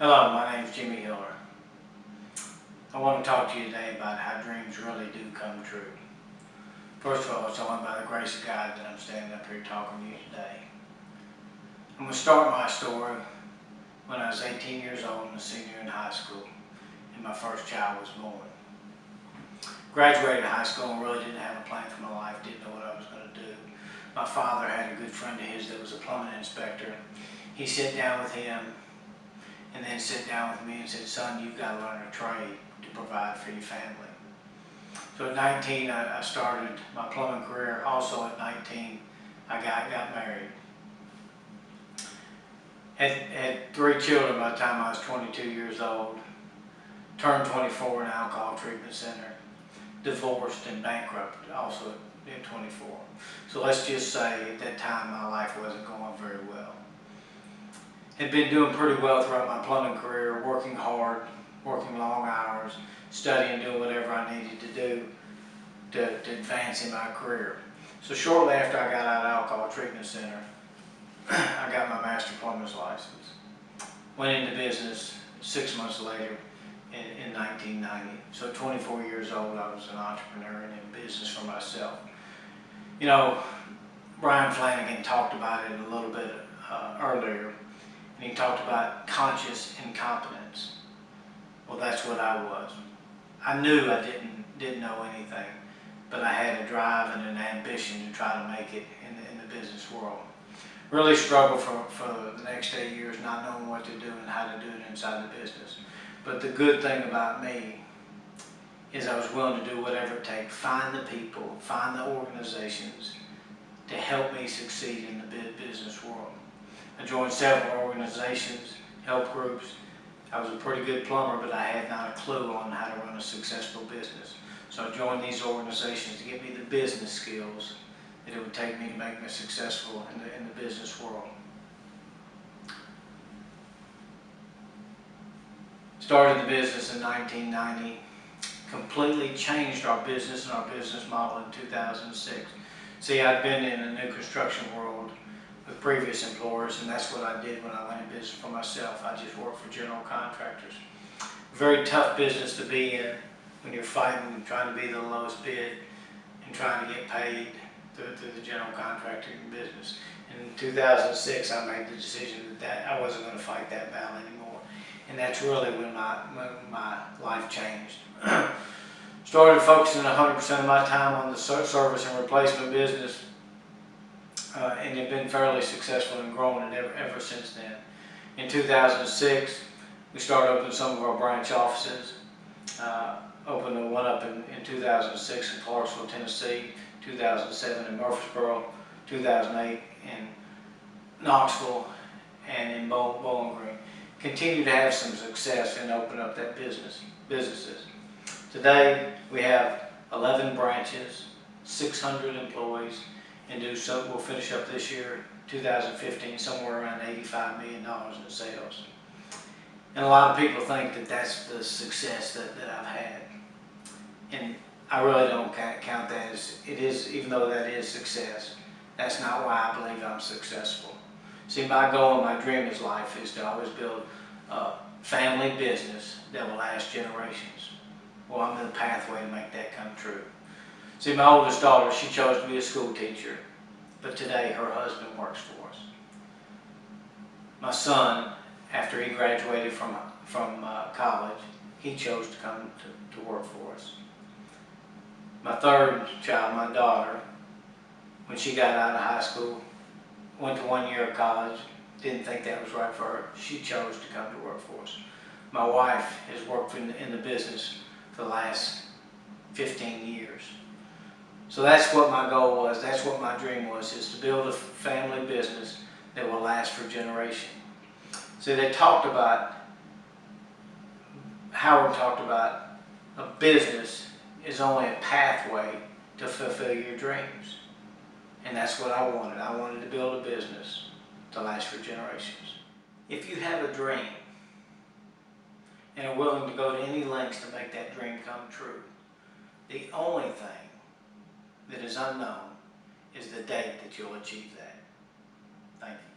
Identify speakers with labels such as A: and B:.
A: Hello, my name is Jimmy Hiller. I want to talk to you today about how dreams really do come true. First of all, it's only by the grace of God that I'm standing up here talking to you today. I'm going to start my story when I was 18 years old and a senior in high school, and my first child was born. Graduated high school and really didn't have a plan for my life, didn't know what I was going to do. My father had a good friend of his that was a plumbing inspector. He sat down with him and then sit down with me and said, "Son, you've got to learn a trade to provide for your family." So at 19, I started my plumbing career. Also at 19, I got married. Had 3 children by the time I was 22 years old. Turned 24 in an alcohol treatment center. Divorced and bankrupt also at 24. So let's just say at that time my life wasn't going very well. Had been doing pretty well throughout my plumbing career, working hard, working long hours, studying, doing whatever I needed to do to advance in my career. So shortly after I got out of alcohol treatment center, I got my master plumber's license. Went into business 6 months later in 1990. So at 24 years old, I was an entrepreneur and in business for myself. You know, Brian Flanagan talked about it a little bit earlier. And he talked about conscious incompetence. Well, that's what I was. I knew I didn't know anything, but I had a drive and an ambition to try to make it in the business world. Really struggled for the next 8 years, not knowing what to do and how to do it inside the business. But the good thing about me is I was willing to do whatever it takes, find the people, find the organizations to help me succeed in the business world. I joined several organizations, help groups. I was a pretty good plumber, but I had not a clue on how to run a successful business. So I joined these organizations to give me the business skills that it would take me to make me successful in the business world. Started the business in 1990, completely changed our business and our business model in 2006. See, I'd been in the new construction world with previous employers, and that's what I did when I went in business for myself. I just worked for general contractors. Very tough business to be in when you're fighting, trying to be the lowest bid and trying to get paid through the general contracting business. In 2006, I made the decision that I wasn't going to fight that battle anymore. And that's really when my life changed. Started focusing 100% of my time on the service and replacement business. And have been fairly successful in growing it ever since then. In 2006, we started opening some of our branch offices. Opened one up in 2006 in Clarksville, Tennessee, 2007 in Murfreesboro, 2008 in Knoxville, and in Bowling Green. Continue to have some success and open up that businesses. Today, we have 11 branches, 600 employees, and we'll finish up this year, 2015, somewhere around $85 million in sales. And a lot of people think that that's the success that I've had. And I really don't count that as it is, even though that is success. That's not why I believe I'm successful. See, my goal and my dream in life is to always build a family business that will last generations. Well, I'm in the pathway to make that come true. See, my oldest daughter, she chose to be a school teacher, but today her husband works for us. My son, after he graduated from college, he chose to come to work for us. My third child, my daughter, when she got out of high school, went to 1 year of college, didn't think that was right for her. She chose to come to work for us. My wife has worked in the business for the last 15 years. So that's what my goal was, that's what my dream was, is to build a family business that will last for generations. See, Howard talked about a business is only a pathway to fulfill your dreams. And that's what I wanted. I wanted to build a business to last for generations. If you have a dream and are willing to go to any lengths to make that dream come true, the only thing that is unknown is the date that you'll achieve that. Thank you.